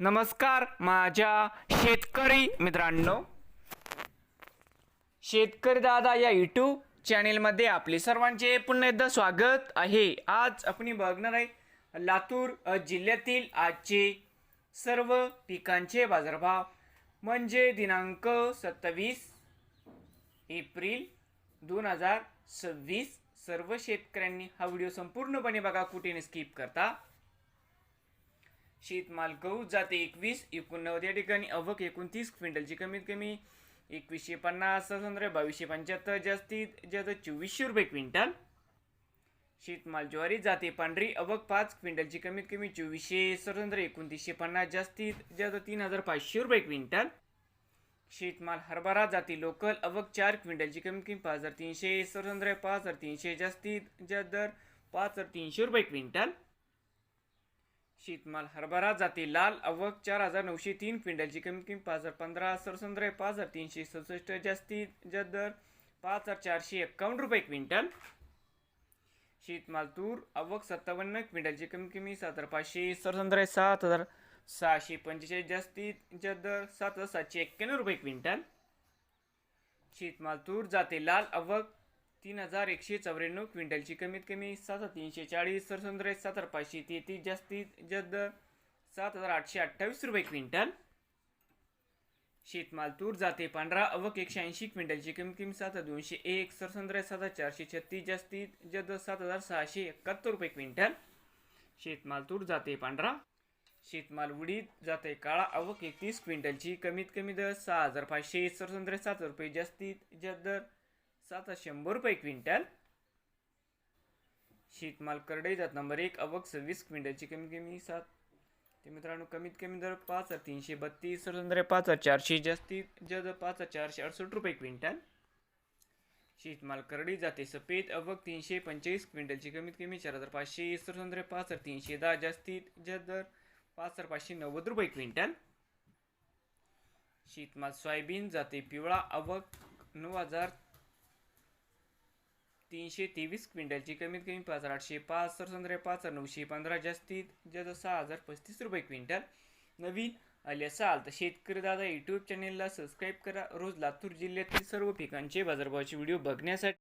नमस्कार माझ्या शेतकरी मित्रांनो, शेतकरी दादा या यूट्यूब चॅनेलमध्ये आपले सर्वांचे पुन्हा एकदा स्वागत आहे। आज आपण बघणार आहे लातूर जिल्ह्यातील आजचे सर्व पिकांचे बाजारभाव, म्हणजे दिनांक 27 एप्रिल 2026। सर्व शेतकऱ्यांनी हा व्हिडिओ संपूर्णपणे बघा, कुठे स्किप करता। शेतमाल गहू जाते 21 89 या ठिकाणी आवक 29 क्विंटलची कमीत कमी 2150 2275 जास्तीत जास्त 2400 रुपये क्विंटल। शेतमाल ज्वारी जाते पांढरी आवक 5 क्विंटलची कमीत कमी 2400 2950 जास्तीत जास्त 3500 रुपये क्विंटल। शेतमाल हरभरा जाती लोकल आवक 4 क्विंटलची कमीत कमी 5300 5300 जास्तीत जास्त 5300 रुपये क्विंटल। शेतमाल हरभरा जाती लाल आवक 4903 क्विंटलची कमीत कमी 5015 5367 जास्तीत जास्त 5451 रुपये क्विंटल। शेतमाल तूर आवक 57 क्विंटलची कमीत कमी 7500 7645 जास्तीत जास्त 7791 रुपये क्विंटल। शेतमाल तूर जाते लाल आवक 3194 क्विंटलची कमीत कमी 7340 7533 जास्तीत जास्त 7828 रुपये क्विंटल। शेतमाल तूर जाते पांढरा आवक 180 क्विंटलची कमीत कमी 7201 7436 जास्तीत जास्त 7671 रुपये क्विंटल। शेतमाल तूर जाते पांढरा। शेतमाल उडीद जाते काळा आवक 31 क्विंटलची कमीत कमी 6500 7 रुपये जास्तीत जास्त 700 रुपये क्विंटल। शेतमाल करडई जात नंबर 1 आवक 26 क्विंटलची कमीत कमी 7 ते मित्रांनो कमीत कमी दर 5332 5400 जास्तीत जास्त 5468 रुपये क्विंटल। शेतमाल करडी जाते सफेद आवक 345 क्विंटलची कमीत कमी 4500 5310 जास्तीत जास्त 5590 रुपये क्विंटल। शेतमाल सोयाबीन जाते पिवळा आवक 9323 क्विंटलची कमीत कमी 5805 5915 जास्तीत जास्त 6035 रुपये क्विंटल। नवीन आले असाल तर शेतकरी दादा यूट्यूब चॅनेलला सबस्क्राईब करा, रोज लातूर जिल्ह्यातील सर्व पिकांचे बाजारभावाचे व्हिडिओ बघण्यासाठी।